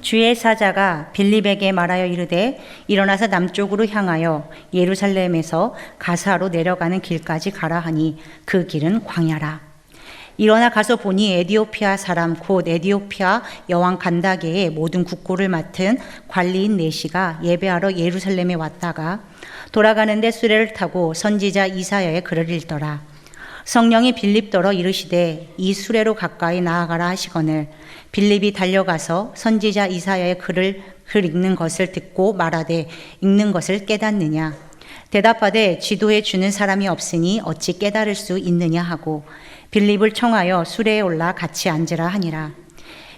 주의 사자가 빌립에게 말하여 이르되 일어나서 남쪽으로 향하여 예루살렘에서 가사로 내려가는 길까지 가라 하니 그 길은 광야라. 일어나 가서 보니 에디오피아 사람 곧 에디오피아 여왕 간다게의 모든 국고를 맡은 관리인 네시가 예배하러 예루살렘에 왔다가 돌아가는데 수레를 타고 선지자 이사야의 글을 읽더라. 성령이 빌립더러 이르시되 이 수레로 가까이 나아가라 하시거늘 빌립이 달려가서 선지자 이사야의 글 읽는 것을 듣고 말하되 읽는 것을 깨닫느냐. 대답하되 지도해 주는 사람이 없으니 어찌 깨달을 수 있느냐 하고 빌립을 청하여 수레에 올라 같이 앉으라 하니라.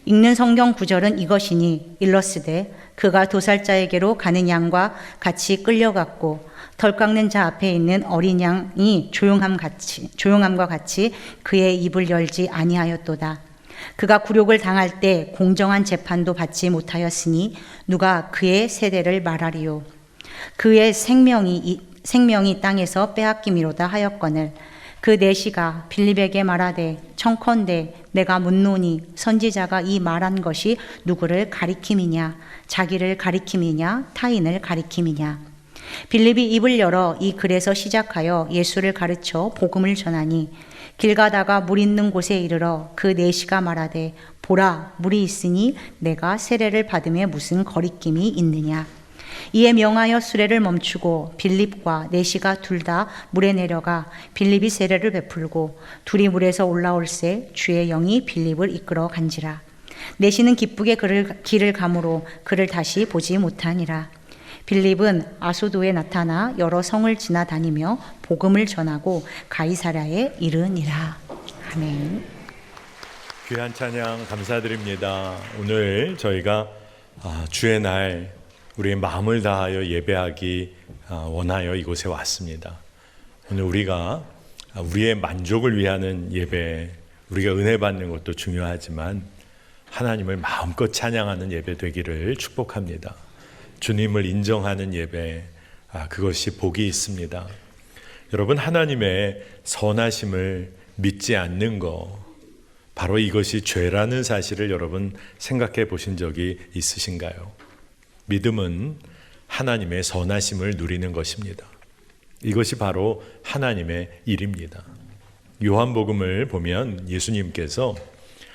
읽는 성경 구절은 이것이니 일러스되 그가 도살자에게로 가는 양과 같이 끌려갔고 덜 깎는 자 앞에 있는 어린 양이 조용함과 같이 그의 입을 열지 아니하였도다. 그가 굴욕을 당할 때 공정한 재판도 받지 못하였으니 누가 그의 세대를 말하리요. 그의 생명이 땅에서 빼앗김이로다 하였거늘 그 네시가 빌립에게 말하되 청컨대 내가 묻노니 선지자가 이 말한 것이 누구를 가리킴이냐 자기를 가리킴이냐 타인을 가리킴이냐. 빌립이 입을 열어 이 글에서 시작하여 예수를 가르쳐 복음을 전하니 길 가다가 물 있는 곳에 이르러 그 네시가 말하되 보라 물이 있으니 내가 세례를 받음에 무슨 거리낌이 있느냐. 이에 명하여 수레를 멈추고 빌립과 네시가 둘 다 물에 내려가 빌립이 세례를 베풀고 둘이 물에서 올라올새 주의 영이 빌립을 이끌어 간지라. 네시는 기쁘게 길을 가므로 그를 다시 보지 못하니라. 빌립은 아소도에 나타나 여러 성을 지나다니며 복음을 전하고 가이사랴에 이르니라. 아멘. 귀한 찬양 감사드립니다. 오늘 저희가 주의 날 우리의 마음을 다하여 예배하기 원하여 이곳에 왔습니다. 오늘 우리가 우리의 만족을 위하는 예배, 우리가 은혜 받는 것도 중요하지만 하나님을 마음껏 찬양하는 예배 되기를 축복합니다. 주님을 인정하는 예배, 그것이 복이 있습니다. 여러분, 하나님의 선하심을 믿지 않는 것, 바로 이것이 죄라는 사실을 여러분 생각해 보신 적이 있으신가요? 믿음은 하나님의 선하심을 누리는 것입니다. 이것이 바로 하나님의 일입니다. 요한복음을 보면 예수님께서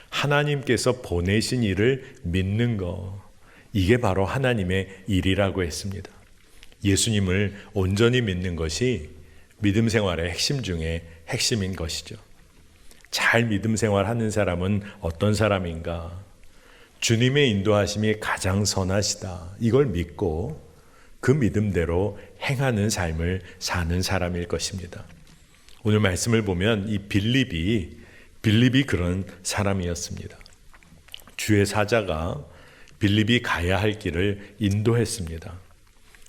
하나님께서 보내신 일을 믿는 것, 이게 바로 하나님의 일이라고 했습니다. 예수님을 온전히 믿는 것이 믿음 생활의 핵심 중에 핵심인 것이죠. 잘 믿음 생활하는 사람은 어떤 사람인가? 주님의 인도하심이 가장 선하시다. 이걸 믿고 그 믿음대로 행하는 삶을 사는 사람일 것입니다. 오늘 말씀을 보면 이 빌립이 그런 사람이었습니다. 주의 사자가 빌립이 가야 할 길을 인도했습니다.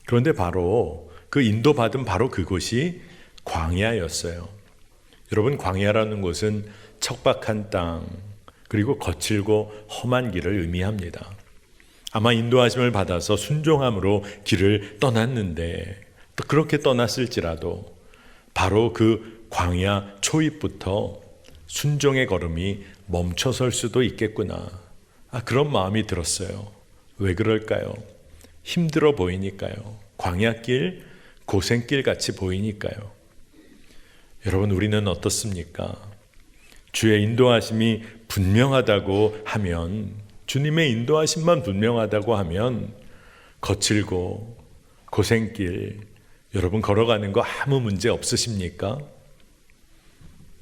그런데 바로 그 인도받은 바로 그곳이 광야였어요. 여러분, 광야라는 곳은 척박한 땅, 그리고 거칠고 험한 길을 의미합니다. 아마 인도하심을 받아서 순종함으로 길을 떠났는데 또 그렇게 떠났을지라도 바로 그 광야 초입부터 순종의 걸음이 멈춰설 수도 있겠구나. 그런 마음이 들었어요. 왜 그럴까요? 힘들어 보이니까요. 광야길, 고생길 같이 보이니까요. 여러분, 우리는 어떻습니까? 주의 인도하심이 분명하다고 하면, 주님의 인도하심만 분명하다고 하면 거칠고 고생길 여러분 걸어가는 거 아무 문제 없으십니까?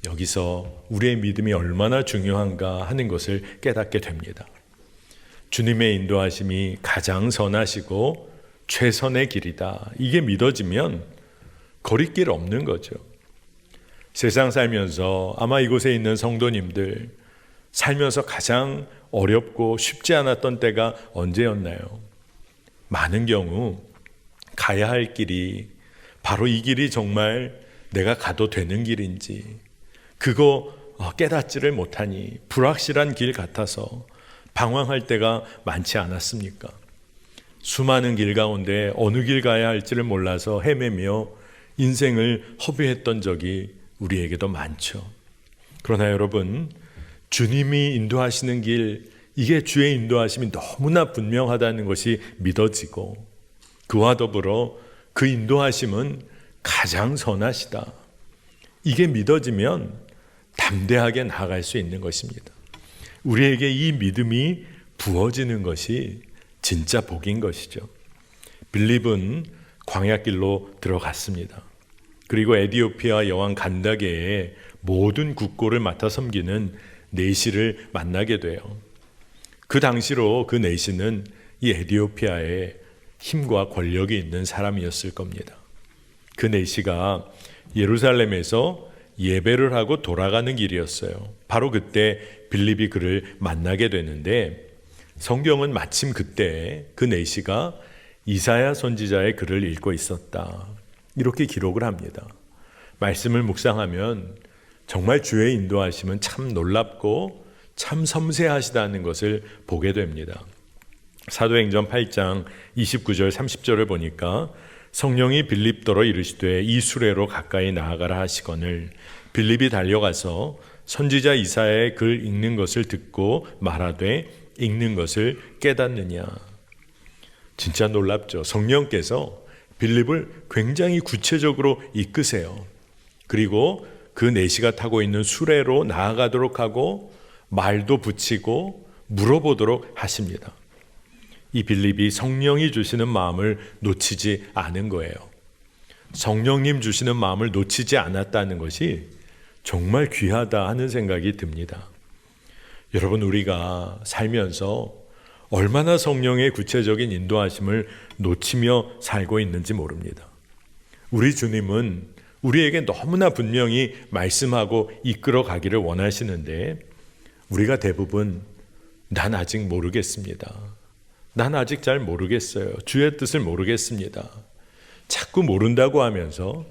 여기서 우리의 믿음이 얼마나 중요한가 하는 것을 깨닫게 됩니다. 주님의 인도하심이 가장 선하시고 최선의 길이다. 이게 믿어지면 거리길 없는 거죠. 세상 살면서 아마 이곳에 있는 성도님들 살면서 가장 어렵고 쉽지 않았던 때가 언제였나요? 많은 경우 가야 할 길이 바로 이 길이 정말 내가 가도 되는 길인지 그거 깨닫지를 못하니 불확실한 길 같아서 방황할 때가 많지 않았습니까? 수많은 길 가운데 어느 길 가야 할지를 몰라서 헤매며 인생을 허비했던 적이 우리에게도 많죠. 그러나 여러분, 주님이 인도하시는 길, 이게 주의 인도하심이 너무나 분명하다는 것이 믿어지고, 그와 더불어 그 인도하심은 가장 선하시다, 이게 믿어지면 담대하게 나아갈 수 있는 것입니다. 우리에게 이 믿음이 부어지는 것이 진짜 복인 것이죠. 빌립은 광야길로 들어갔습니다. 그리고 에디오피아 여왕 간다게의 모든 국고를 맡아 섬기는 내시를 만나게 돼요. 그 당시로 그 내시는 이 에디오피아에 힘과 권력이 있는 사람이었을 겁니다. 그 내시가 예루살렘에서 예배를 하고 돌아가는 길이었어요. 바로 그때 빌립이 그를 만나게 되는데, 성경은 마침 그때 그 내시가 이사야 선지자의 글을 읽고 있었다, 이렇게 기록을 합니다. 말씀을 묵상하면 정말 주의 인도하심은 참 놀랍고 참 섬세하시다는 것을 보게 됩니다. 사도행전 8장 29절 30절을 보니까 성령이 빌립더러 이르시되 이 수레로 가까이 나아가라 하시거늘 빌립이 달려가서 선지자 이사야의 글 읽는 것을 듣고 말하되 읽는 것을 깨닫느냐. 진짜 놀랍죠. 성령께서 빌립을 굉장히 구체적으로 이끄세요. 그리고 그 내시가 타고 있는 수레로 나아가도록 하고 말도 붙이고 물어보도록 하십니다. 이 빌립이 성령이 주시는 마음을 놓치지 않은 거예요. 성령님 주시는 마음을 놓치지 않았다는 것이 정말 귀하다 하는 생각이 듭니다. 여러분, 우리가 살면서 얼마나 성령의 구체적인 인도하심을 놓치며 살고 있는지 모릅니다. 우리 주님은 우리에게 너무나 분명히 말씀하고 이끌어 가기를 원하시는데, 우리가 대부분 난 아직 모르겠습니다, 난 아직 잘 모르겠어요, 주의 뜻을 모르겠습니다, 자꾸 모른다고 하면서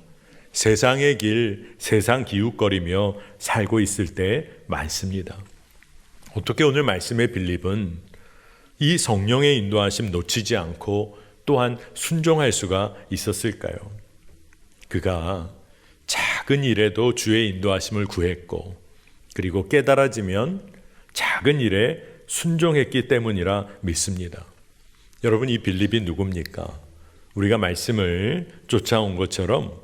세상의 길, 세상 기웃거리며 살고 있을 때 많습니다. 어떻게 오늘 말씀의 빌립은 이 성령의 인도하심 놓치지 않고 또한 순종할 수가 있었을까요? 그가 작은 일에도 주의 인도하심을 구했고, 그리고 깨달아지면 작은 일에 순종했기 때문이라 믿습니다. 여러분, 이 빌립이 누굽니까? 우리가 말씀을 쫓아온 것처럼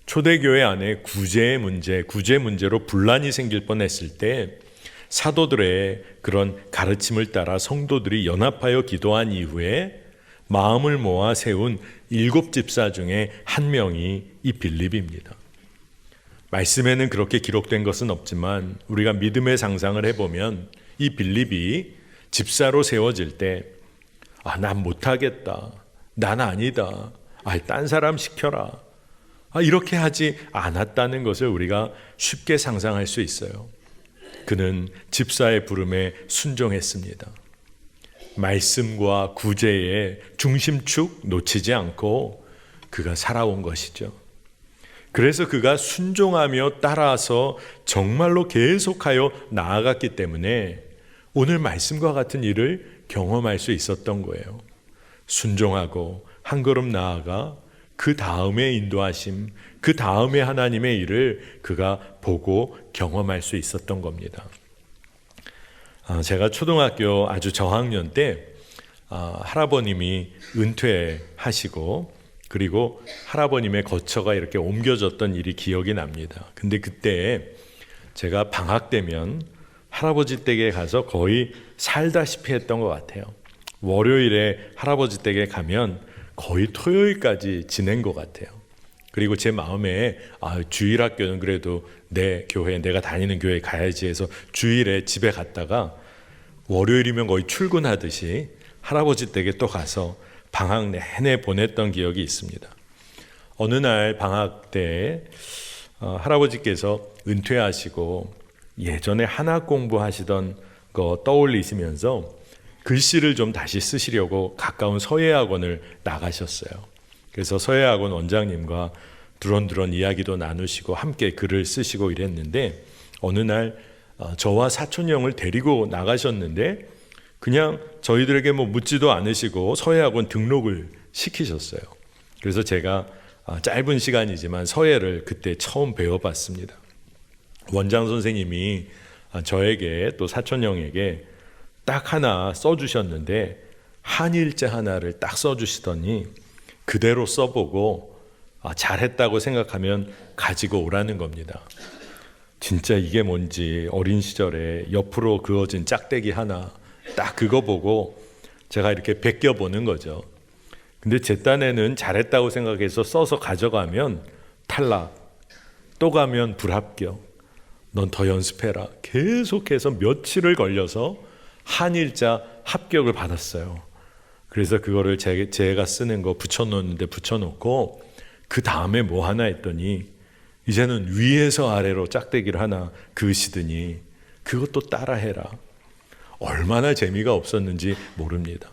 초대교회 안에 구제 문제로 분란이 생길 뻔했을 때 사도들의 그런 가르침을 따라 성도들이 연합하여 기도한 이후에 마음을 모아 세운 7 집사 중에 한 명이 이 빌립입니다. 말씀에는 그렇게 기록된 것은 없지만 우리가 믿음의 상상을 해보면 이 빌립이 집사로 세워질 때 난 못하겠다, 난 아니다, 딴 사람 시켜라, 이렇게 하지 않았다는 것을 우리가 쉽게 상상할 수 있어요. 그는 집사의 부름에 순종했습니다. 말씀과 구제의 중심축 놓치지 않고 그가 살아온 것이죠. 그래서 그가 순종하며 따라서 정말로 계속하여 나아갔기 때문에 오늘 말씀과 같은 일을 경험할 수 있었던 거예요. 순종하고 한 걸음 나아가 그 다음에 인도하심, 그 다음에 하나님의 일을 그가 보고 경험할 수 있었던 겁니다. 제가 초등학교 아주 저학년 때 할아버님이 은퇴하시고, 그리고 할아버님의 거처가 이렇게 옮겨졌던 일이 기억이 납니다. 근데 그때 제가 방학 되면 할아버지 댁에 가서 거의 살다시피 했던 것 같아요. 월요일에 할아버지 댁에 가면 거의 토요일까지 지낸 것 같아요. 그리고 제 마음에 주일학교는 그래도 내 교회, 내가 다니는 교회에 가야지 해서 주일에 집에 갔다가 월요일이면 거의 출근하듯이 할아버지 댁에 또 가서 방학 내내 보냈던 기억이 있습니다. 어느 날 방학 때 할아버지께서 은퇴하시고 예전에 한학 공부하시던 거 떠올리시면서 글씨를 좀 다시 쓰시려고 가까운 서예학원을 나가셨어요. 그래서 서예학원 원장님과 두런두런 이야기도 나누시고 함께 글을 쓰시고 이랬는데, 어느 날 저와 사촌 형을 데리고 나가셨는데 그냥 저희들에게 묻지도 않으시고 서예학원 등록을 시키셨어요. 그래서 제가 짧은 시간이지만 서예를 그때 처음 배워봤습니다. 원장 선생님이 저에게 또 사촌 형에게 딱 하나 써주셨는데 한일자 하나를 딱 써주시더니 그대로 써보고 잘했다고 생각하면 가지고 오라는 겁니다. 진짜 이게 뭔지 어린 시절에 옆으로 그어진 짝대기 하나 딱 그거 보고 제가 이렇게 베껴보는 거죠. 근데 제 딴에는 잘했다고 생각해서 써서 가져가면 탈락, 또 가면 불합격, 넌 더 연습해라. 계속해서 며칠을 걸려서 한일자 합격을 받았어요. 그래서 그거를 제가 쓰는 거 붙여놓는데 붙여놓고 그 다음에 뭐 하나 했더니 이제는 위에서 아래로 짝대기를 하나 그으시더니 그것도 따라해라. 얼마나 재미가 없었는지 모릅니다.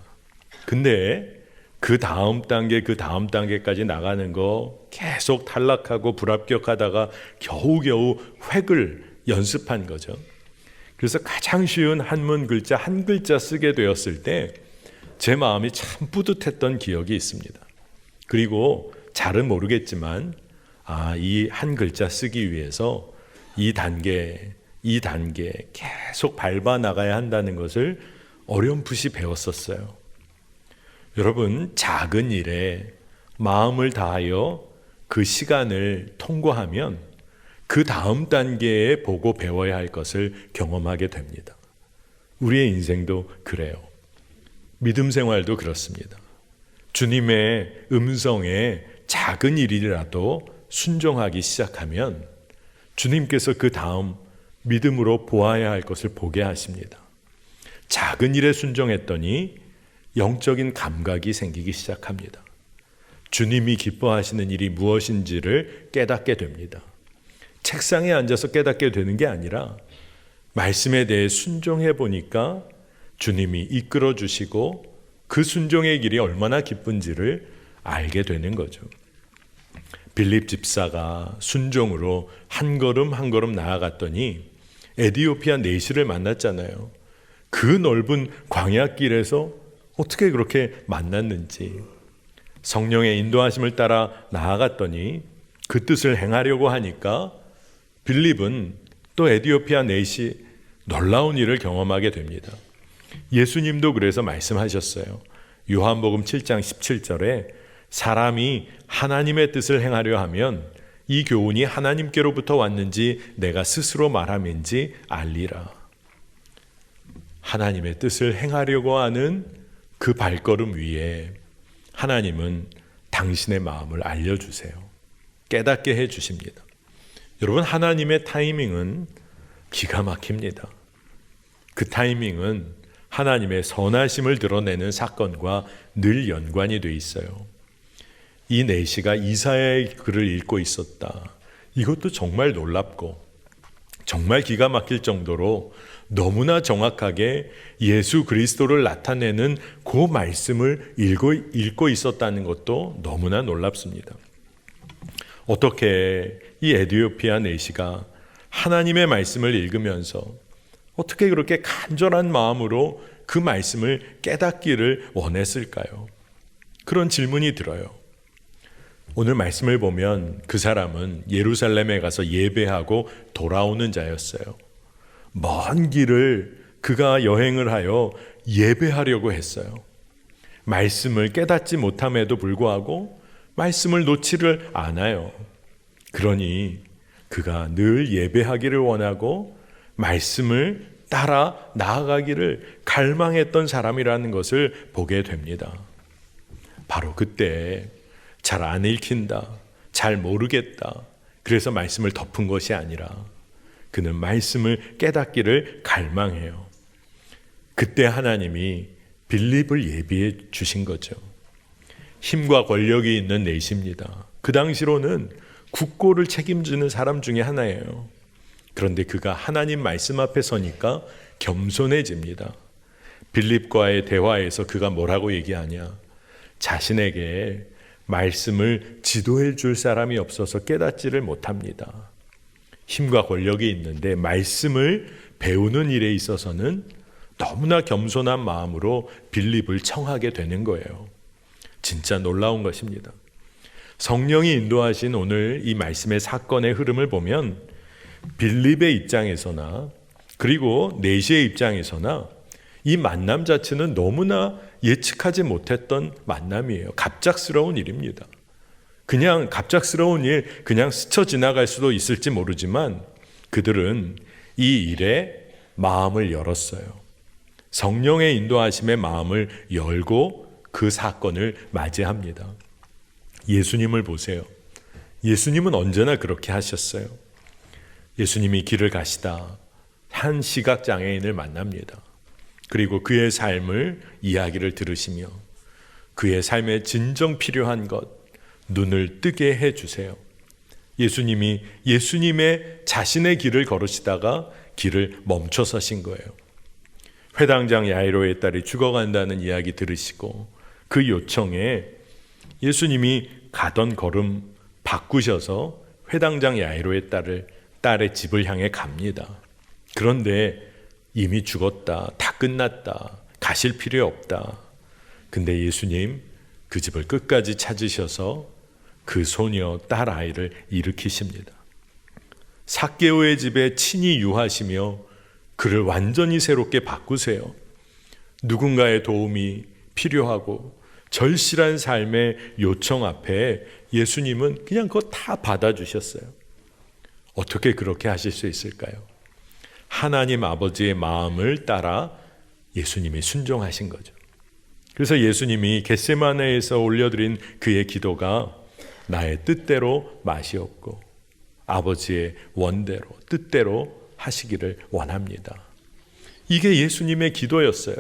근데 그 다음 단계까지 나가는 거 계속 탈락하고 불합격하다가 겨우겨우 획을 연습한 거죠. 그래서 가장 쉬운 한문 글자 한 글자 쓰게 되었을 때 제 마음이 참 뿌듯했던 기억이 있습니다. 그리고 잘은 모르겠지만 이 한 글자 쓰기 위해서 이 단계 계속 밟아 나가야 한다는 것을 어렴풋이 배웠었어요. 여러분, 작은 일에 마음을 다하여 그 시간을 통과하면 그 다음 단계에 보고 배워야 할 것을 경험하게 됩니다. 우리의 인생도 그래요. 믿음 생활도 그렇습니다. 주님의 음성에 작은 일이라도 순종하기 시작하면 주님께서 그 다음 믿음으로 보아야 할 것을 보게 하십니다. 작은 일에 순종했더니 영적인 감각이 생기기 시작합니다. 주님이 기뻐하시는 일이 무엇인지를 깨닫게 됩니다. 책상에 앉아서 깨닫게 되는 게 아니라 말씀에 대해 순종해 보니까 주님이 이끌어 주시고 그 순종의 길이 얼마나 기쁜지를 알게 되는 거죠. 빌립 집사가 순종으로 한 걸음 한 걸음 나아갔더니 에티오피아 내시를 만났잖아요. 그 넓은 광야길에서 어떻게 그렇게 만났는지, 성령의 인도하심을 따라 나아갔더니 그 뜻을 행하려고 하니까 빌립은 또 에티오피아 내시 놀라운 일을 경험하게 됩니다. 예수님도 그래서 말씀하셨어요. 요한복음 7장 17절에 사람이 하나님의 뜻을 행하려 하면 이 교훈이 하나님께로부터 왔는지 내가 스스로 말함인지 알리라. 하나님의 뜻을 행하려고 하는 그 발걸음 위에 하나님은 당신의 마음을 알려주세요. 깨닫게 해주십니다. 여러분, 하나님의 타이밍은 기가 막힙니다. 그 타이밍은 하나님의 선하심을 드러내는 사건과 늘 연관이 돼 있어요. 이 내시가 이사야의 글을 읽고 있었다. 이것도 정말 놀랍고 정말 기가 막힐 정도로 너무나 정확하게 예수 그리스도를 나타내는 그 말씀을 읽고 있었다는 것도 너무나 놀랍습니다. 어떻게 이 에티오피아 내시가 하나님의 말씀을 읽으면서 어떻게 그렇게 간절한 마음으로 그 말씀을 깨닫기를 원했을까요? 그런 질문이 들어요. 오늘 말씀을 보면 그 사람은 예루살렘에 가서 예배하고 돌아오는 자였어요. 먼 길을 그가 여행을 하여 예배하려고 했어요. 말씀을 깨닫지 못함에도 불구하고 말씀을 놓지를 않아요. 그러니 그가 늘 예배하기를 원하고 말씀을 따라 나아가기를 갈망했던 사람이라는 것을 보게 됩니다. 바로 그때 잘 안 읽힌다, 잘 모르겠다, 그래서 말씀을 덮은 것이 아니라 그는 말씀을 깨닫기를 갈망해요. 그때 하나님이 빌립을 예비해 주신 거죠. 힘과 권력이 있는 내시입니다. 그 당시로는 국고를 책임지는 사람 중에 하나예요. 그런데 그가 하나님 말씀 앞에 서니까 겸손해집니다. 빌립과의 대화에서 그가 뭐라고 얘기하냐? 자신에게 말씀을 지도해 줄 사람이 없어서 깨닫지를 못합니다. 힘과 권력이 있는데 말씀을 배우는 일에 있어서는 너무나 겸손한 마음으로 빌립을 청하게 되는 거예요. 진짜 놀라운 것입니다. 성령이 인도하신 오늘 이 말씀의 사건의 흐름을 보면 빌립의 입장에서나 그리고 내시의 입장에서나 이 만남 자체는 너무나 예측하지 못했던 만남이에요. 갑작스러운 일입니다. 그냥 갑작스러운 일, 그냥 스쳐 지나갈 수도 있을지 모르지만 그들은 이 일에 마음을 열었어요. 성령의 인도하심에 마음을 열고 그 사건을 맞이합니다. 예수님을 보세요. 예수님은 언제나 그렇게 하셨어요. 예수님이 길을 가시다 한 시각장애인을 만납니다. 그리고 그의 삶을 이야기를 들으시며 그의 삶에 진정 필요한 것 눈을 뜨게 해주세요. 예수님이 예수님의 자신의 길을 걸으시다가 길을 멈춰 서신 거예요. 회당장 야이로의 딸이 죽어간다는 이야기 들으시고 그 요청에 예수님이 가던 걸음 바꾸셔서 회당장 야이로의 딸의 집을 향해 갑니다. 그런데 이미 죽었다, 다 끝났다, 가실 필요 없다. 근데 예수님 그 집을 끝까지 찾으셔서 그 소녀 딸 아이를 일으키십니다. 삭개오의 집에 친히 유하시며 그를 완전히 새롭게 바꾸세요. 누군가의 도움이 필요하고 절실한 삶의 요청 앞에 예수님은 그냥 그거 다 받아주셨어요. 어떻게 그렇게 하실 수 있을까요? 하나님 아버지의 마음을 따라 예수님이 순종하신 거죠. 그래서 예수님이 겟세마네에서 올려드린 그의 기도가 나의 뜻대로 마시옵고 아버지의 원대로 뜻대로 하시기를 원합니다. 이게 예수님의 기도였어요.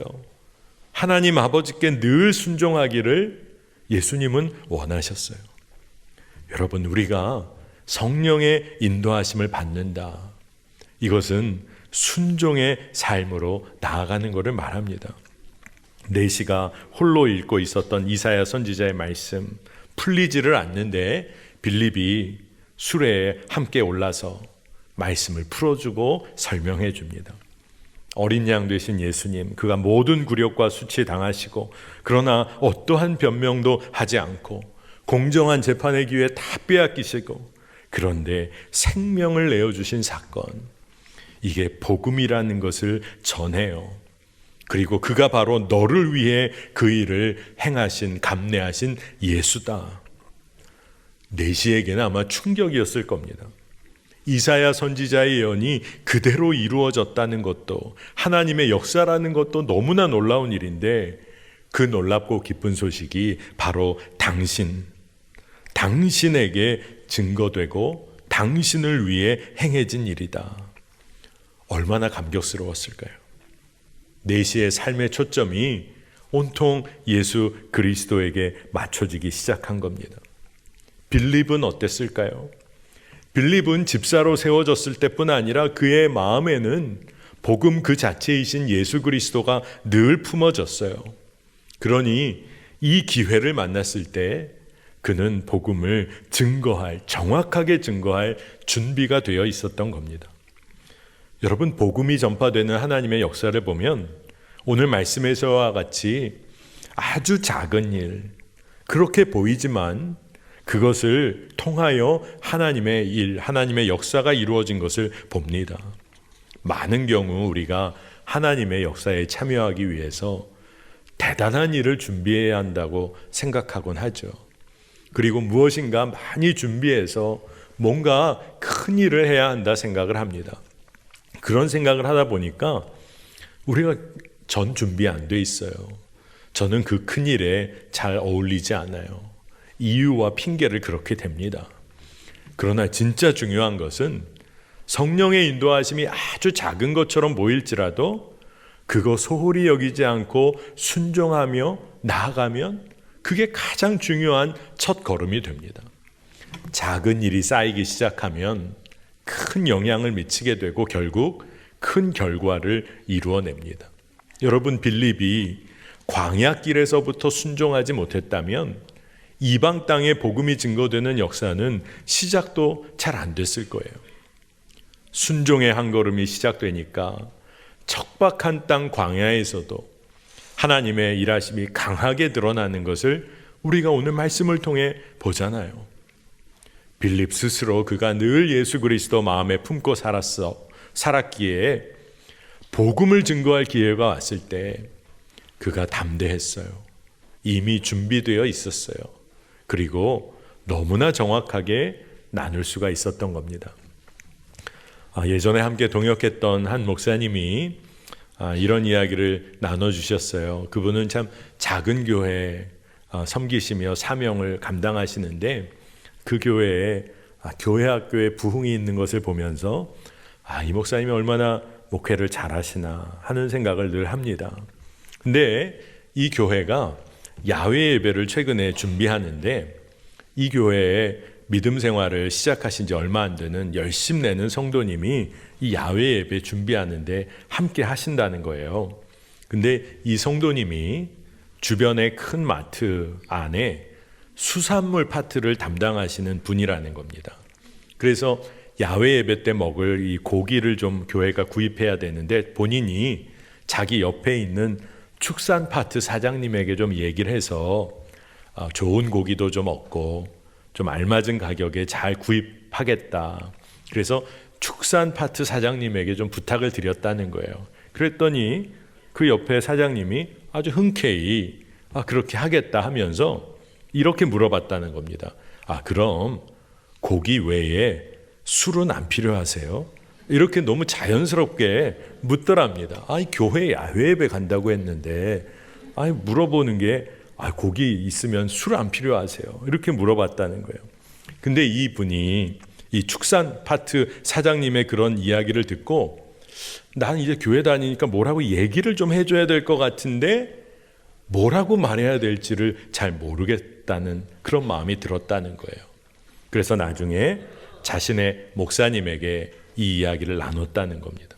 하나님 아버지께 늘 순종하기를 예수님은 원하셨어요. 여러분, 우리가 성령의 인도하심을 받는다. 이것은 순종의 삶으로 나아가는 것을 말합니다. 내시가 홀로 읽고 있었던 이사야 선지자의 말씀 풀리지를 않는데 빌립이 수레에 함께 올라서 말씀을 풀어주고 설명해 줍니다. 어린 양 되신 예수님, 그가 모든 굴욕과 수치 당하시고 그러나 어떠한 변명도 하지 않고 공정한 재판의 기회 다 빼앗기시고 그런데 생명을 내어주신 사건, 이게 복음이라는 것을 전해요. 그리고 그가 바로 너를 위해 그 일을 행하신 감내하신 예수다. 내시에게는 아마 충격이었을 겁니다. 이사야 선지자의 예언이 그대로 이루어졌다는 것도 하나님의 역사라는 것도 너무나 놀라운 일인데 그 놀랍고 기쁜 소식이 바로 당신에게 증거되고 당신을 위해 행해진 일이다. 얼마나 감격스러웠을까요? 내시의 삶의 초점이 온통 예수 그리스도에게 맞춰지기 시작한 겁니다. 빌립은 어땠을까요? 빌립은 집사로 세워졌을 때뿐 아니라 그의 마음에는 복음 그 자체이신 예수 그리스도가 늘 품어졌어요. 그러니 이 기회를 만났을 때 그는 복음을 정확하게 증거할 준비가 되어 있었던 겁니다. 여러분, 복음이 전파되는 하나님의 역사를 보면 오늘 말씀에서와 같이 아주 작은 일, 그렇게 보이지만 그것을 통하여 하나님의 일, 하나님의 역사가 이루어진 것을 봅니다. 많은 경우 우리가 하나님의 역사에 참여하기 위해서 대단한 일을 준비해야 한다고 생각하곤 하죠. 그리고 무엇인가 많이 준비해서 뭔가 큰 일을 해야 한다 생각을 합니다. 그런 생각을 하다 보니까 우리가 전 준비 안 돼 있어요. 저는 그 큰 일에 잘 어울리지 않아요. 이유와 핑계를 그렇게 댑니다. 그러나 진짜 중요한 것은 성령의 인도하심이 아주 작은 것처럼 보일지라도 그거 소홀히 여기지 않고 순종하며 나아가면 그게 가장 중요한 첫 걸음이 됩니다. 작은 일이 쌓이기 시작하면 큰 영향을 미치게 되고 결국 큰 결과를 이루어냅니다. 여러분, 빌립이 광야길에서부터 순종하지 못했다면 이방 땅에 복음이 증거되는 역사는 시작도 잘 안 됐을 거예요. 순종의 한 걸음이 시작되니까 척박한 땅 광야에서도 하나님의 일하심이 강하게 드러나는 것을 우리가 오늘 말씀을 통해 보잖아요. 빌립 스스로 그가 늘 예수 그리스도 마음에 품고 살았기에 복음을 증거할 기회가 왔을 때 그가 담대했어요. 이미 준비되어 있었어요. 그리고 너무나 정확하게 나눌 수가 있었던 겁니다. 예전에 함께 동역했던 한 목사님이 이런 이야기를 나눠주셨어요. 그분은 참 작은 교회 섬기시며 사명을 감당하시는데 그 교회에 교회 학교에 부흥이 있는 것을 보면서 이 목사님이 얼마나 목회를 잘하시나 하는 생각을 늘 합니다. 근데 이 교회가 야외 예배를 최근에 준비하는데 이 교회에 믿음 생활을 시작하신 지 얼마 안 되는 열심 내는 성도님이 이 야외 예배 준비하는데 함께 하신다는 거예요. 근데 이 성도님이 주변의 큰 마트 안에 수산물 파트를 담당하시는 분이라는 겁니다. 그래서 야외 예배 때 먹을 이 고기를 좀 교회가 구입해야 되는데 본인이 자기 옆에 있는 축산 파트 사장님에게 좀 얘기를 해서 좋은 고기도 좀 얻고 좀 알맞은 가격에 잘 구입하겠다. 그래서 축산 파트 사장님에게 좀 부탁을 드렸다는 거예요. 그랬더니 그 옆에 사장님이 아주 흔쾌히 그렇게 하겠다 하면서 이렇게 물어봤다는 겁니다. 그럼 고기 외에 술은 안 필요하세요? 이렇게 너무 자연스럽게 묻더랍니다. 교회 야외 예배 간다고 했는데 물어보는 게 고기 있으면 술 안 필요하세요? 이렇게 물어봤다는 거예요. 근데 이분이 이 축산 파트 사장님의 그런 이야기를 듣고 난 이제 교회 다니니까 뭐라고 얘기를 좀 해줘야 될 것 같은데 뭐라고 말해야 될지를 잘 모르겠다는 그런 마음이 들었다는 거예요. 그래서 나중에 자신의 목사님에게 이 이야기를 나눴다는 겁니다.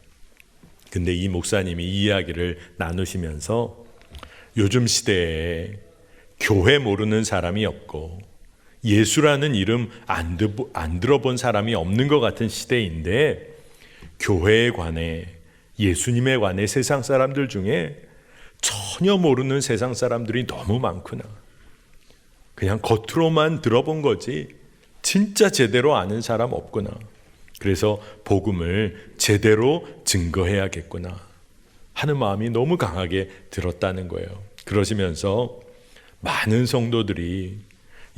근데 이 목사님이 이 이야기를 나누시면서 요즘 시대에 교회 모르는 사람이 없고 예수라는 이름 안 들어본 사람이 없는 것 같은 시대인데 교회에 관해 예수님에 관해 세상 사람들 중에 전혀 모르는 세상 사람들이 너무 많구나. 그냥 겉으로만 들어본 거지 진짜 제대로 아는 사람 없구나. 그래서 복음을 제대로 증거해야겠구나 하는 마음이 너무 강하게 들었다는 거예요. 그러시면서 많은 성도들이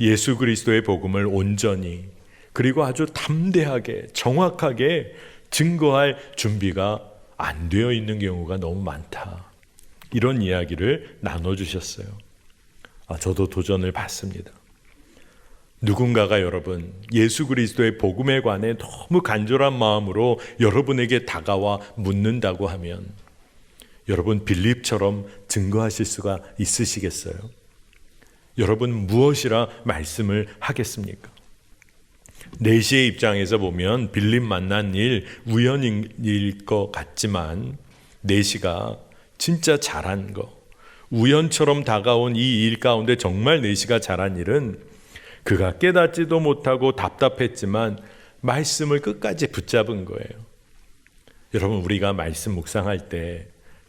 예수 그리스도의 복음을 온전히 그리고 아주 담대하게 정확하게 증거할 준비가 안 되어 있는 경우가 너무 많다. 이런 이야기를 나눠주셨어요. 저도 도전을 받습니다. 누군가가 여러분 예수 그리스도의 복음에 관해 너무 간절한 마음으로 여러분에게 다가와 묻는다고 하면 여러분 빌립처럼 증거하실 수가 있으시겠어요? 여러분 무엇이라 말씀을 하겠습니까? 내시의 입장에서 보면 빌립 만난 일 우연일 것 같지만 내시가 진짜 잘한 거, 우연처럼 다가온 이 일 가운데 정말 내시가 잘한 일은 그가 깨닫지도 못하고 답답했지만 말씀을 끝까지 붙잡은 거예요. 여러분 우리가 말씀 묵상할 때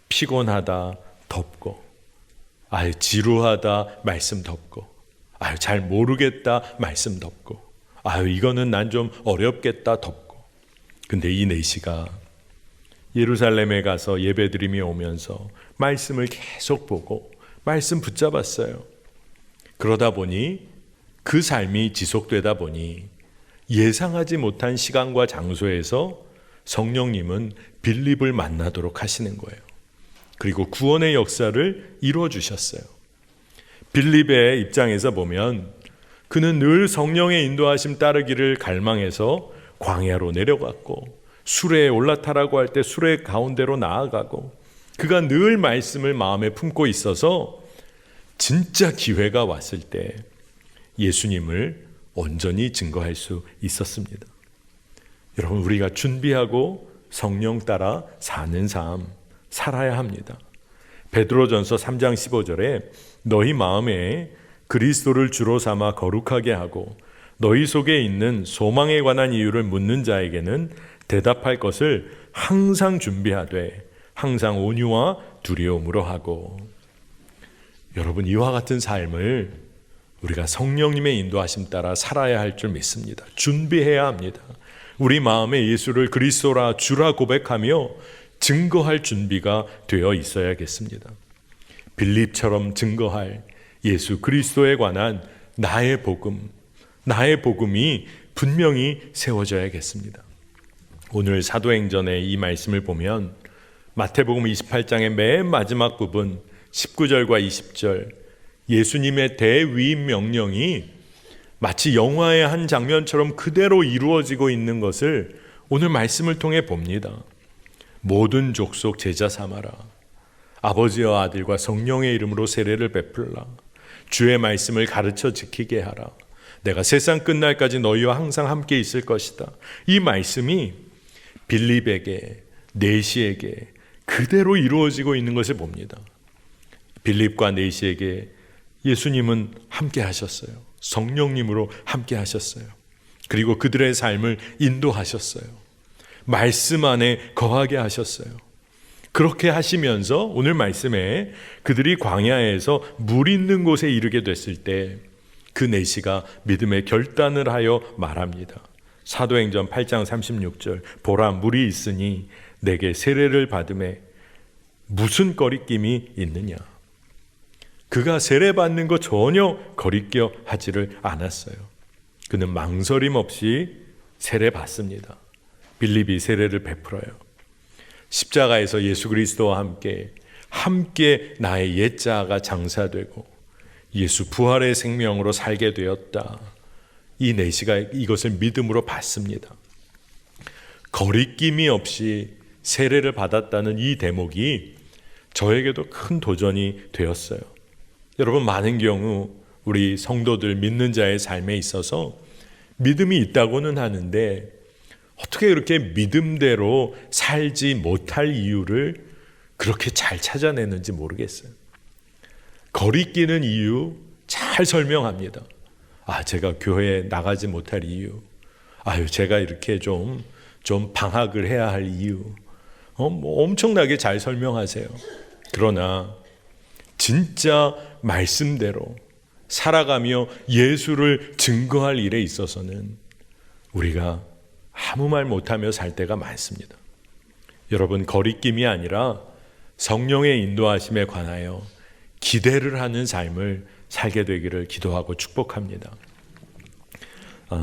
피곤하다 덮고 지루하다 말씀 덮고 잘 모르겠다 말씀 덮고 이거는 난 좀 어렵겠다 덮고 근데 이 내시가 예루살렘에 가서 예배드림이 오면서 말씀을 계속 보고 말씀 붙잡았어요. 그러다 보니 그 삶이 지속되다 보니 예상하지 못한 시간과 장소에서 성령님은 빌립을 만나도록 하시는 거예요. 그리고 구원의 역사를 이루어 주셨어요. 빌립의 입장에서 보면 그는 늘 성령의 인도하심 따르기를 갈망해서 광야로 내려갔고 수레에 올라타라고 할 때 수레 가운데로 나아가고 그가 늘 말씀을 마음에 품고 있어서 진짜 기회가 왔을 때 예수님을 온전히 증거할 수 있었습니다. 여러분 우리가 준비하고 성령 따라 사는 삶 살아야 합니다. 베드로전서 3장 15절에 너희 마음에 그리스도를 주로 삼아 거룩하게 하고 너희 속에 있는 소망에 관한 이유를 묻는 자에게는 대답할 것을 항상 준비하되 항상 온유와 두려움으로 하고. 여러분 이와 같은 삶을 우리가 성령님의 인도하심 따라 살아야 할 줄 믿습니다. 준비해야 합니다. 우리 마음에 예수를 그리스도라 주라 고백하며 증거할 준비가 되어 있어야겠습니다. 빌립처럼 증거할 예수 그리스도에 관한 나의 복음이 분명히 세워져야겠습니다. 오늘 사도행전의 이 말씀을 보면 마태복음 28장의 맨 마지막 부분 19절과 20절 예수님의 대위임 명령이 마치 영화의 한 장면처럼 그대로 이루어지고 있는 것을 오늘 말씀을 통해 봅니다. 모든 족속 제자 삼아라. 아버지와 아들과 성령의 이름으로 세례를 베풀라. 주의 말씀을 가르쳐 지키게 하라. 내가 세상 끝날까지 너희와 항상 함께 있을 것이다. 이 말씀이 빌립에게, 네시에게 그대로 이루어지고 있는 것을 봅니다. 빌립과 네시에게 예수님은 함께 하셨어요. 성령님으로 함께 하셨어요. 그리고 그들의 삶을 인도하셨어요. 말씀 안에 거하게 하셨어요. 그렇게 하시면서 오늘 말씀에 그들이 광야에서 물 있는 곳에 이르게 됐을 때 그 네시가 믿음의 결단을 하여 말합니다. 사도행전 8장 36절 보라 물이 있으니 내게 세례를 받음에 무슨 거리낌이 있느냐. 그가 세례 받는 거 전혀 거리껴 하지를 않았어요. 그는 망설임 없이 세례 받습니다. 빌립이 세례를 베풀어요. 십자가에서 예수 그리스도와 함께 나의 옛자가 장사되고 예수 부활의 생명으로 살게 되었다. 이 네시가 이것을 믿음으로 받습니다. 거리낌이 없이 세례를 받았다는 이 대목이 저에게도 큰 도전이 되었어요. 여러분, 많은 경우 우리 성도들 믿는 자의 삶에 있어서 믿음이 있다고는 하는데 어떻게 그렇게 믿음대로 살지 못할 이유를 그렇게 잘 찾아내는지 모르겠어요. 거리끼는 이유 잘 설명합니다. 제가 교회에 나가지 못할 이유, 제가 이렇게 좀 방학을 해야 할 이유, 엄청나게 잘 설명하세요. 그러나 진짜 말씀대로 살아가며 예수를 증거할 일에 있어서는 우리가 아무 말 못하며 살 때가 많습니다. 여러분, 거리낌이 아니라 성령의 인도하심에 관하여 기대를 하는 삶을 살게 되기를 기도하고 축복합니다.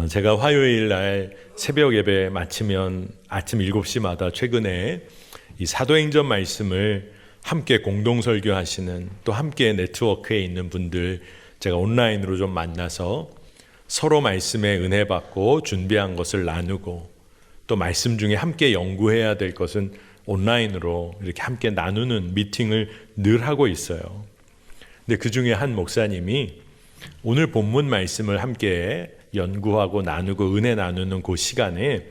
제가 화요일 날 새벽 예배 마치면 아침 7시마다 최근에 이 사도행전 말씀을 함께 공동 설교하시는 또 함께 네트워크에 있는 분들 제가 온라인으로 좀 만나서 서로 말씀에 은혜 받고 준비한 것을 나누고 또 말씀 중에 함께 연구해야 될 것은 온라인으로 이렇게 함께 나누는 미팅을 늘 하고 있어요. 근데 그 중에 한 목사님이 오늘 본문 말씀을 함께 연구하고 나누고 은혜 나누는 그 시간에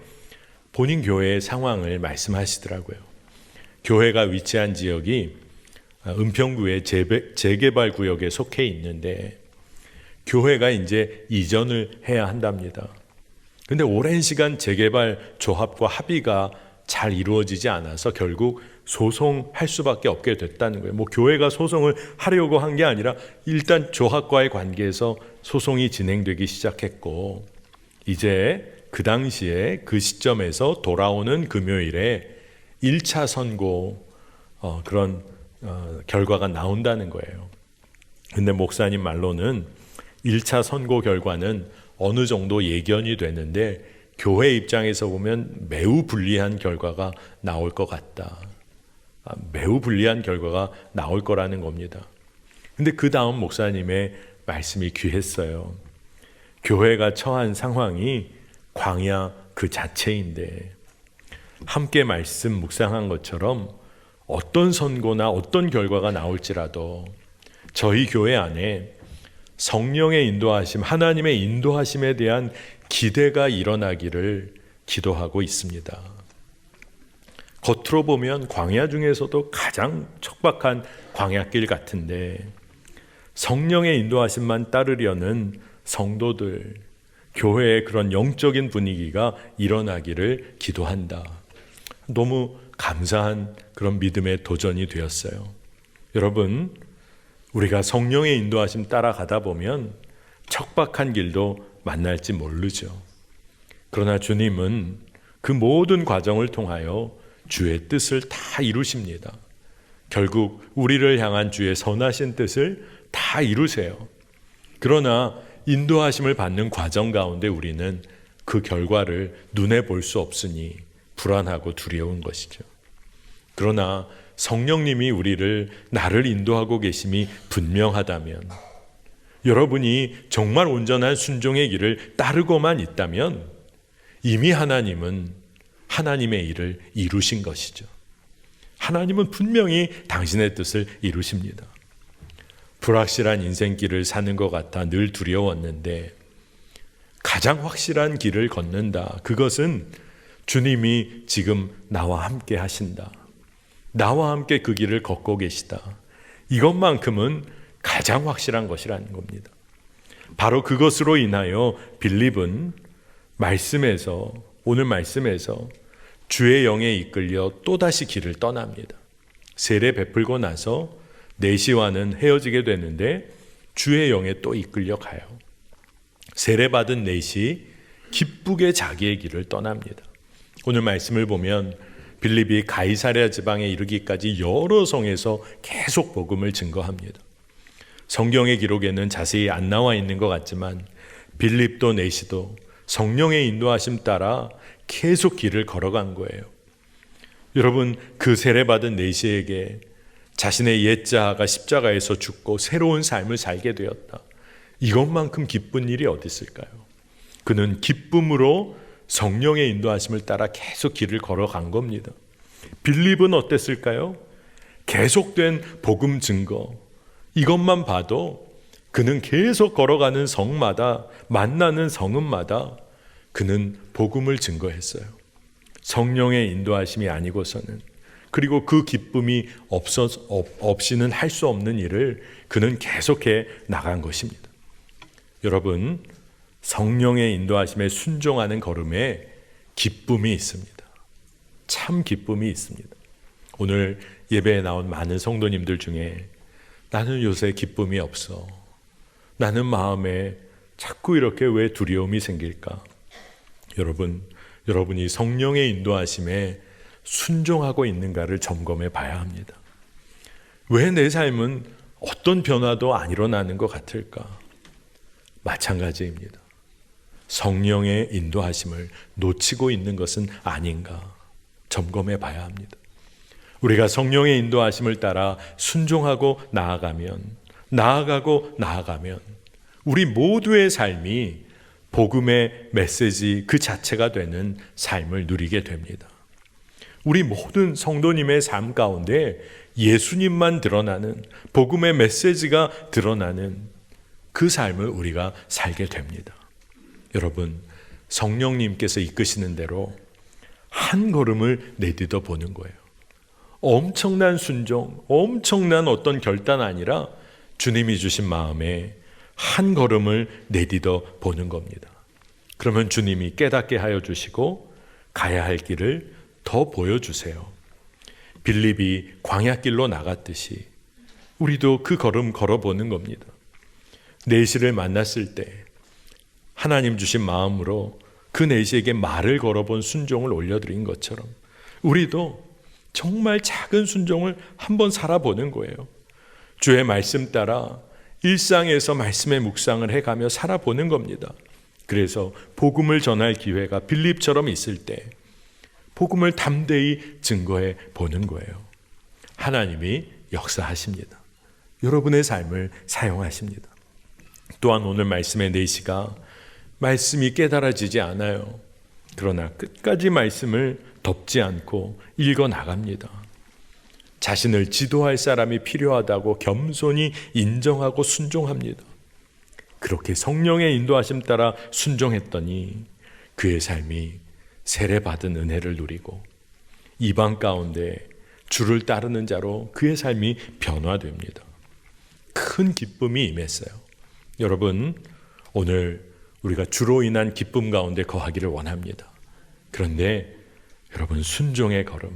본인 교회의 상황을 말씀하시더라고요. 교회가 위치한 지역이 은평구의 재개발 구역에 속해 있는데 교회가 이제 이전을 해야 한답니다. 근데 오랜 시간 재개발 조합과 합의가 잘 이루어지지 않아서 결국 소송할 수밖에 없게 됐다는 거예요. 교회가 소송을 하려고 한 게 아니라 일단 조합과의 관계에서 소송이 진행되기 시작했고 이제 그 당시에 그 시점에서 돌아오는 금요일에 1차 선고 그런 결과가 나온다는 거예요. 근데 목사님 말로는 1차 선고 결과는 어느 정도 예견이 되는데 교회 입장에서 보면 매우 불리한 결과가 나올 것 같다. 매우 불리한 결과가 나올 거라는 겁니다. 근데 그 다음 목사님의 말씀이 귀했어요. 교회가 처한 상황이 광야 그 자체인데 함께 말씀 묵상한 것처럼 어떤 선고나 어떤 결과가 나올지라도 저희 교회 안에 성령의 인도하심, 하나님의 인도하심에 대한 기대가 일어나기를 기도하고 있습니다. 겉으로 보면 광야 중에서도 가장 척박한 광야길 같은데 성령의 인도하심만 따르려는 성도들, 교회의 그런 영적인 분위기가 일어나기를 기도한다. 너무 감사한 그런 믿음의 도전이 되었어요. 여러분, 우리가 성령의 인도하심 따라가다 보면 척박한 길도 만날지 모르죠. 그러나 주님은 그 모든 과정을 통하여 주의 뜻을 다 이루십니다. 결국 우리를 향한 주의 선하신 뜻을 다 이루세요. 그러나 인도하심을 받는 과정 가운데 우리는 그 결과를 눈에 볼 수 없으니 불안하고 두려운 것이죠. 그러나 성령님이 나를 인도하고 계심이 분명하다면, 여러분이 정말 온전한 순종의 길을 따르고만 있다면 이미 하나님은 하나님의 일을 이루신 것이죠. 하나님은 분명히 당신의 뜻을 이루십니다. 불확실한 인생길을 사는 것 같아 늘 두려웠는데 가장 확실한 길을 걷는다. 그것은 주님이 지금 나와 함께 하신다. 나와 함께 그 길을 걷고 계시다. 이것만큼은 가장 확실한 것이라는 겁니다. 바로 그것으로 인하여 빌립은 오늘 말씀에서 주의 영에 이끌려 또다시 길을 떠납니다. 세례 베풀고 나서 내시와는 헤어지게 되는데 주의 영에 또 이끌려 가요. 세례받은 내시 기쁘게 자기의 길을 떠납니다. 오늘 말씀을 보면 빌립이 가이사랴 지방에 이르기까지 여러 성에서 계속 복음을 증거합니다. 성경의 기록에는 자세히 안 나와 있는 것 같지만 빌립도 내시도 성령의 인도하심 따라 계속 길을 걸어간 거예요. 여러분, 그 세례받은 내시에게 자신의 옛 자아가 십자가에서 죽고 새로운 삶을 살게 되었다. 이것만큼 기쁜 일이 어디 있을까요? 그는 기쁨으로 성령의 인도하심을 따라 계속 길을 걸어간 겁니다. 빌립은 어땠을까요? 계속된 복음 증거, 이것만 봐도 그는 계속 걸어가는 성마다, 만나는 성읍마다 그는 복음을 증거했어요. 성령의 인도하심이 아니고서는, 그리고 그 기쁨이 없이는 할 수 없는 일을 그는 계속해 나간 것입니다. 여러분, 성령의 인도하심에 순종하는 걸음에 기쁨이 있습니다. 참 기쁨이 있습니다. 오늘 예배에 나온 많은 성도님들 중에 나는 요새 기쁨이 없어. 나는 마음에 자꾸 이렇게 왜 두려움이 생길까? 여러분이 성령의 인도하심에 순종하고 있는가를 점검해 봐야 합니다. 왜 내 삶은 어떤 변화도 안 일어나는 것 같을까? 마찬가지입니다. 성령의 인도하심을 놓치고 있는 것은 아닌가 점검해 봐야 합니다. 우리가 성령의 인도하심을 따라 순종하고 나아가고 나아가면 우리 모두의 삶이 복음의 메시지 그 자체가 되는 삶을 누리게 됩니다. 우리 모든 성도님의 삶 가운데 예수님만 드러나는, 복음의 메시지가 드러나는 그 삶을 우리가 살게 됩니다. 여러분, 성령님께서 이끄시는 대로 한 걸음을 내딛어 보는 거예요. 엄청난 순종, 엄청난 어떤 결단 아니라 주님이 주신 마음에 한 걸음을 내딛어 보는 겁니다. 그러면 주님이 깨닫게 하여 주시고 가야 할 길을 더 보여주세요. 빌립이 광야길로 나갔듯이 우리도 그 걸음 걸어보는 겁니다. 내시를 만났을 때 하나님 주신 마음으로 그 내시에게 말을 걸어본 순종을 올려드린 것처럼 우리도 정말 작은 순종을 한번 살아보는 거예요. 주의 말씀 따라 일상에서 말씀의 묵상을 해가며 살아보는 겁니다. 그래서 복음을 전할 기회가 빌립처럼 있을 때 복음을 담대히 증거해 보는 거예요. 하나님이 역사하십니다. 여러분의 삶을 사용하십니다. 또한 오늘 말씀의 내시가 말씀이 깨달아지지 않아요. 그러나 끝까지 말씀을 덮지 않고 읽어 나갑니다. 자신을 지도할 사람이 필요하다고 겸손히 인정하고 순종합니다. 그렇게 성령의 인도하심 따라 순종했더니 그의 삶이 세례받은 은혜를 누리고 이방 가운데 주를 따르는 자로 그의 삶이 변화됩니다. 큰 기쁨이 임했어요. 여러분, 오늘 우리가 주로 인한 기쁨 가운데 거하기를 원합니다. 그런데 여러분, 순종의 걸음,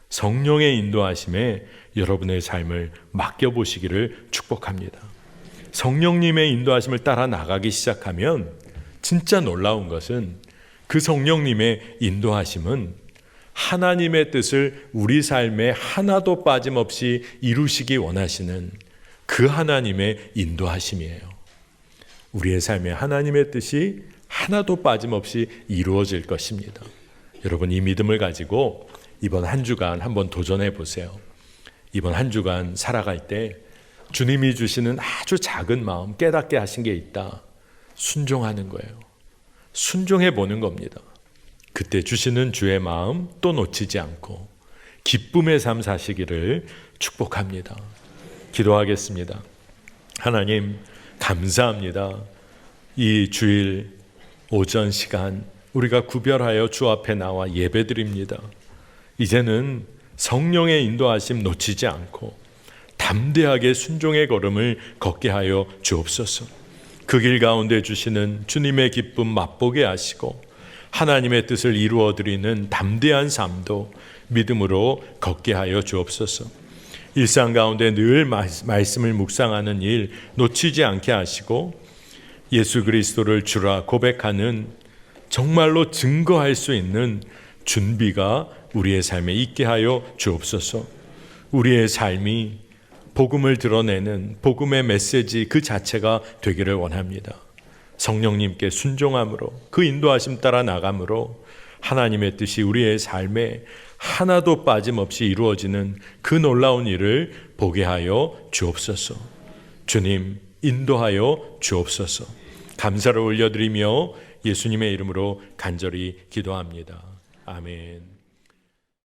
성령의 인도하심에 여러분의 삶을 맡겨보시기를 축복합니다. 성령님의 인도하심을 따라 나가기 시작하면 진짜 놀라운 것은 그 성령님의 인도하심은 하나님의 뜻을 우리 삶에 하나도 빠짐없이 이루시기 원하시는 그 하나님의 인도하심이에요. 우리의 삶에 하나님의 뜻이 하나도 빠짐없이 이루어질 것입니다. 여러분, 이 믿음을 가지고 이번 한 주간 한번 도전해 보세요. 이번 한 주간 살아갈 때 주님이 주시는 아주 작은 마음 깨닫게 하신 게 있다. 순종하는 거예요. 순종해 보는 겁니다. 그때 주시는 주의 마음 또 놓치지 않고 기쁨의 삶 사시기를 축복합니다. 기도하겠습니다. 하나님, 감사합니다. 이 주일 오전 시간 우리가 구별하여 주 앞에 나와 예배드립니다. 이제는 성령의 인도하심 놓치지 않고 담대하게 순종의 걸음을 걷게 하여 주옵소서. 그 길 가운데 주시는 주님의 기쁨 맛보게 하시고 하나님의 뜻을 이루어드리는 담대한 삶도 믿음으로 걷게 하여 주옵소서. 일상 가운데 늘 말씀을 묵상하는 일 놓치지 않게 하시고 예수 그리스도를 주라 고백하는 정말로 증거할 수 있는 준비가 우리의 삶에 있게 하여 주옵소서. 우리의 삶이 복음을 드러내는 복음의 메시지 그 자체가 되기를 원합니다. 성령님께 순종함으로 그 인도하심 따라 나감으로 하나님의 뜻이 우리의 삶에 하나도 빠짐없이 이루어지는 그 놀라운 일을 보게 하여 주옵소서. 주님, 인도하여 주옵소서. 감사를 올려드리며 예수님의 이름으로 간절히 기도합니다. 아멘.